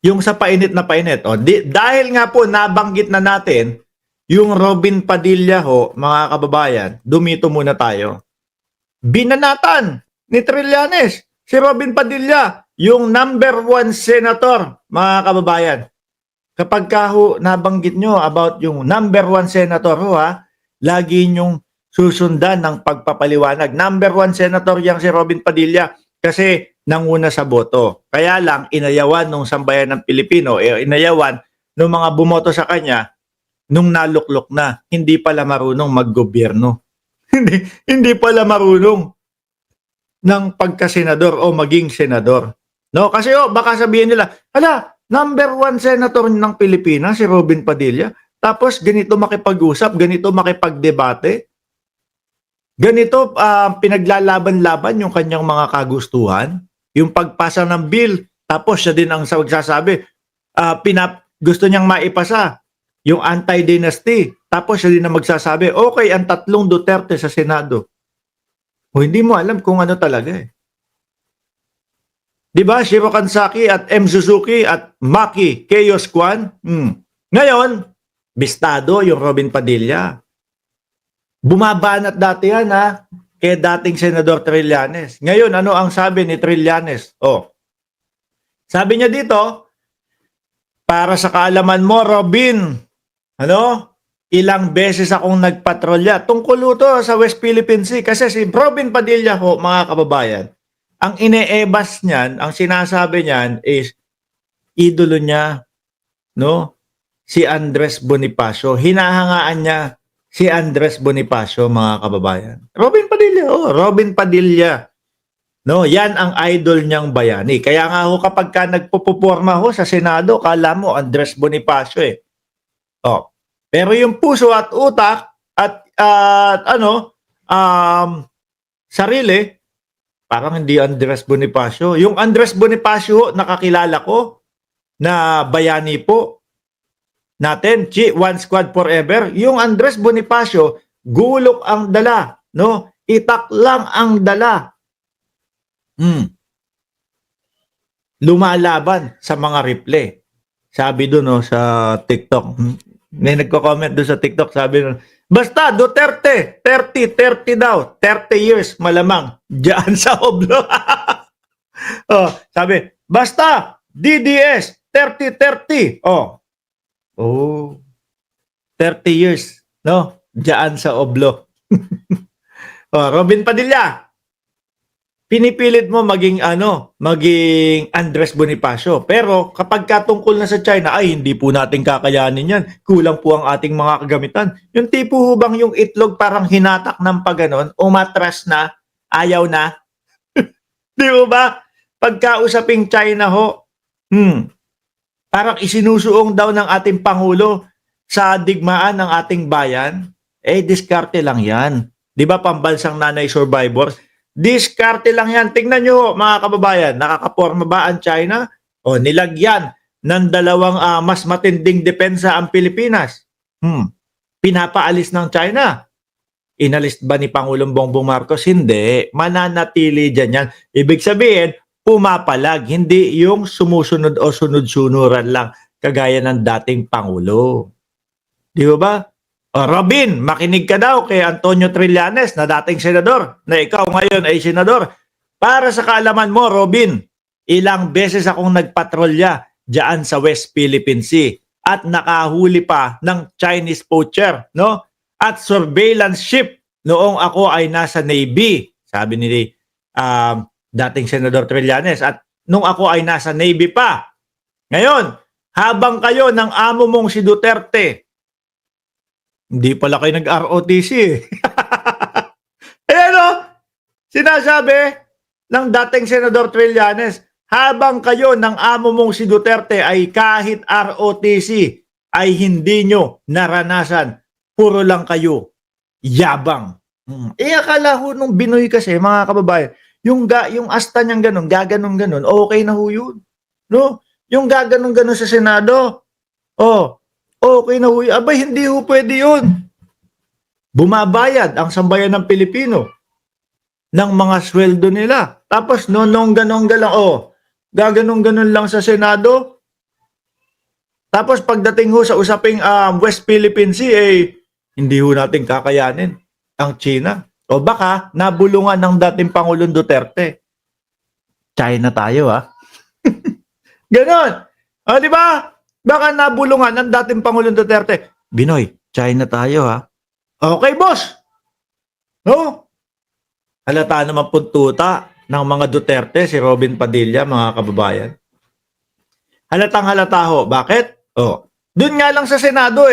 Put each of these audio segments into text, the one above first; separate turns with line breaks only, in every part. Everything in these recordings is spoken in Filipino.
Yung sa painit na painit. Dahil nga po nabanggit na natin yung Robin Padilla ho, mga kababayan, dumito muna tayo. Binanatan ni Trillanes si Robin Padilla, yung #1 senator, mga kababayan. Kapag ka ho nabanggit nyo about yung #1 senator ho ha, lagi nyong susundan ng pagpapaliwanag. #1 senator yang si Robin Padilla kasi nanguna sa boto. Kaya lang, inayawan nung sambayan ng Pilipino, inayawan nung mga bumoto sa kanya, nung naluklok na, hindi pala marunong maggobyerno. hindi pala marunong ng pagkasenador o maging senador. No? Kasi baka sabihin nila, hala, #1 senator ng Pilipinas, si Robin Padilla, tapos ganito makipag-usap, ganito makipagdebate, ganito pinaglalaban-laban yung kanyang mga kagustuhan, yung pagpasa ng bill, tapos siya din ang magsasabi, gusto niyang maipasa yung anti-dynasty, tapos siya din ang magsasabi, okay, ang 3 Duterte sa Senado. O hindi mo alam kung ano talaga eh. Diba? Shiro Kansaki at M. Suzuki at Maki Chaos Kwan. Ngayon, bistado yung Robin Padilla. Bumabanat dati yan ha, kay dating Senador Trillanes. Ngayon, ano ang sabi ni Trillanes? Sabi niya dito, para sa kaalaman mo, Robin, ilang beses akong nagpatrolya. Tungkol ito sa West Philippine Sea. Kasi si Robin Padilla ho, mga kababayan, ang ine-ebas niyan, ang sinasabi niyan is, idolo niya, si Andres Bonifacio. Hinahangaan niya si Andres Bonifacio, mga kababayan. Robin Padilla. Yan ang idol niyang bayani. Kaya nga ho, kapag ka nagpupuporma ho sa Senado, kala mo Andres Bonifacio eh. Pero yung puso at utak at sarili, parang hindi Andres Bonifacio. Yung Andres Bonifacio, nakakilala ko na bayani po natin, One Squad Forever. Yung Andres Bonifacio, gulok ang dala, itak lang ang dala. Lumalaban sa mga replay. Sabi doon sa TikTok, may nagko-comment doon sa TikTok, sabi doon, basta Duterte, 30 daw, 30 years malamang, diyan sa Oblo. Sabi, basta DDS, 30. 30 years, diyan sa Oblo. Robin Padilla, pinipilit mo maging Andres Bonifacio. Pero kapag katungkol na sa China, ay hindi po natin kakayanin yan. Kulang po ang ating mga kagamitan. Yung tipo ho bang yung itlog parang hinatak ng pagganon, umatras na, ayaw na? Di ba? Pagkausaping China ho, parang isinusuong daw ng ating Pangulo sa digmaan ng ating bayan. Diskarte lang yan. Di ba pambansang nanay survivors? Diskarte lang yan. Tingnan nyo mga kababayan, nakakaporma ba ang China? Nilagyan ng 2 mas matinding depensa ang Pilipinas. Pinapaalis ng China. Inalis ba ni Pangulong Bongbong Marcos? Hindi. Mananatili dyan yan. Ibig sabihin, pumapalag. Hindi yung sumusunod o sunod-sunuran lang kagaya ng dating Pangulo. Di ba? Robin, makinig ka daw kay Antonio Trillanes na dating senador, na ikaw ngayon ay senador. Para sa kaalaman mo, Robin, ilang beses akong nagpatrolya diyan sa West Philippine Sea at nakahuli pa ng Chinese poacher, at surveillance ship noong ako ay nasa Navy, sabi ni dating senador Trillanes, at nung ako ay nasa Navy pa. Ngayon, habang kayo ng amo mong si Duterte, hindi pala kayo nag-ROTC eh. Sinasabi ng dating Senador Trillanes, habang kayo ng amo mong si Duterte ay kahit ROTC ay hindi nyo naranasan. Puro lang kayo yabang. Akala ho nung Binoy kasi, mga kababayan, yung asta niyang ganun, gaganon-ganon, okay na ho yun. Yung gaganon-ganon sa Senado, okay na ho. Abay, hindi ho pwede yun. Bumabayad ang sambayan ng Pilipino ng mga sweldo nila. Tapos, nonong-ganong lang, gaganong-ganon lang sa Senado. Tapos pagdating ho sa usaping West Philippine Sea, hindi ho natin kakayanin ang China. O baka nabulungan ng dating Pangulong Duterte. China tayo Ganon. O di ba? Baka nabulungan ng dating Pangulong Duterte. Binoy, China tayo Okay, boss. No? Halata naman puntuta ng mga Duterte, si Robin Padilla, mga kababayan. Halatang halata ho. Bakit? Doon nga lang sa Senado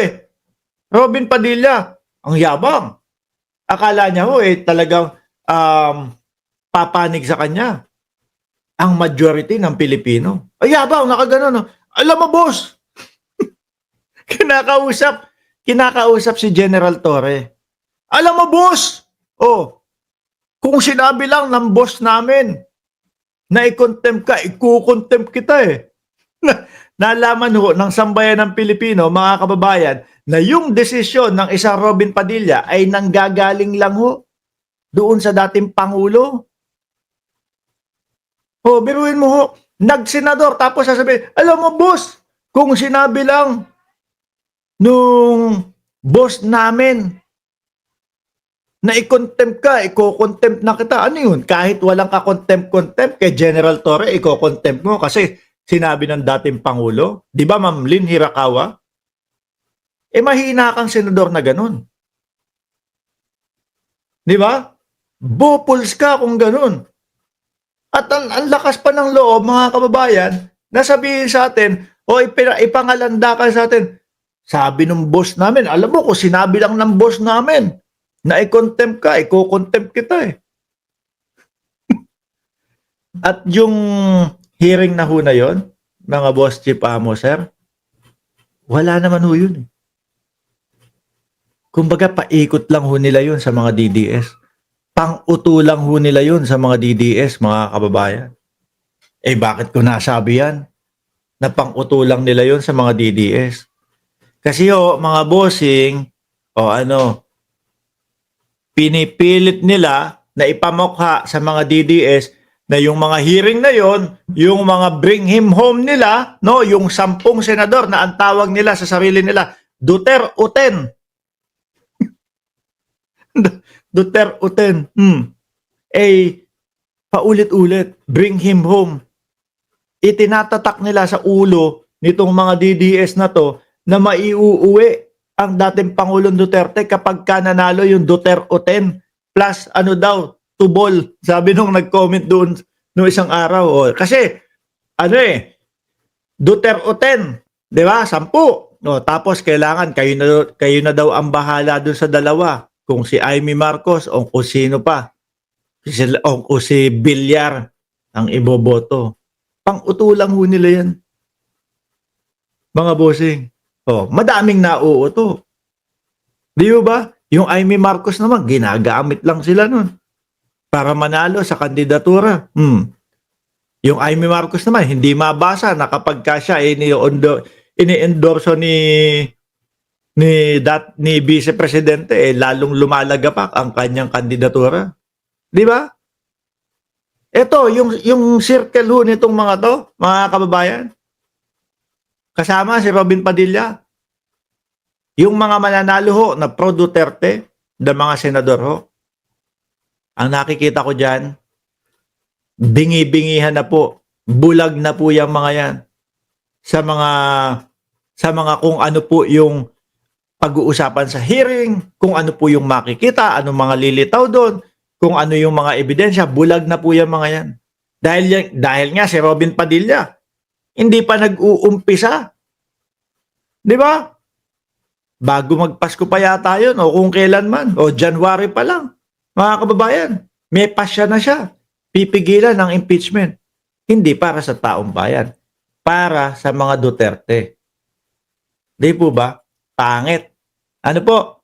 Robin Padilla, ang yabang. Akala niya ho talagang papanig sa kanya ang majority ng Pilipino. Ay yabang, nakaganon. Alam mo, boss, kinakausap si General Torre. Alam mo, boss, kung sinabi lang ng boss namin na i-contempt ka, i-contempt kita Nalaman ho ng sambayan ng Pilipino, mga kababayan, na yung desisyon ng isang Robin Padilla ay nanggagaling lang ho doon sa dating Pangulo. Biruin mo ho, nagsenador, tapos sasabihin, alam mo, boss, kung sinabi lang nung boss namin na i-contempt ka, i-contempt na kita. Ano yun? Kahit walang ka-contempt kay General Torre, i-contempt mo kasi sinabi ng dating Pangulo. Di ba, Ma'am Lynn Hirakawa? Mahina kang senador na ganun. Di ba? Bopuls ka kung ganun. At ang lakas pa ng loob, mga kababayan, na sabihin sa atin, ipangalanda ka sa atin. Sabi ng boss namin, alam mo, kung sinabi lang ng boss namin, na i-contempt ka, i-contempt kita At yung hearing na ho na yun, mga boss chief sir, wala naman ho yun Kumbaga, paikot lang ho nila yun sa mga DDS. Pang-uto lang ho nila yun sa mga DDS, mga kababayan. Bakit ko nasabi yan? Na pang-uto lang nila yun sa mga DDS. Kasi mga bossing, pinipilit nila na ipamukha sa mga DDS na yung mga hearing na yon, yung mga bring him home nila, yung 10 senador na ang tawag nila sa sarili nila, Duterte-uten. Duterte-uten. Paulit-ulit, bring him home. Itinatatak nila sa ulo nitong mga DDS na to na maiuuwi ang dating Pangulong Duterte kapag nanalo yung Duterte-uten plus tubol. Sabi nung nag-comment doon no isang araw. Kasi, Duterte-uten, di ba? 10. Tapos kailangan kayo na daw ang bahala doon sa dalawa. Kung si Amy Marcos o kung sino pa. O kung si Villar ang iboboto. Pang-uto lang ho nila yan. Mga bossing. Madaming nauuto. Di ba? Yung Amy Marcos naman, ginagamit lang sila nun para manalo sa kandidatura. Yung Amy Marcos naman, hindi mabasa na kapag siya ini-endorso ni Vice Presidente, lalong lumalagapak ang kanyang kandidatura. Di ba? Ito, yung circle ho nitong mga to, mga kababayan. Kasama si Robin Padilla. Yung mga mananalo ho na pro-Duterte, na mga senador ho, ang nakikita ko dyan, bingi-bingihan na po, bulag na po yung mga yan sa mga kung ano po yung pag-uusapan sa hearing, kung ano po yung makikita, anong mga lilitaw doon, kung ano yung mga ebidensya, bulag na po yung mga yan. Dahil nga si Robin Padilla, hindi pa nag-uumpisa. Di ba? Bago magpasko pa yata yun, o kung kailan man, o January pa lang. Mga kababayan, may pasya na siya. Pipigilan ng impeachment. Hindi para sa taong bayan. Para sa mga Duterte. Di po ba? Pangit. Ano po?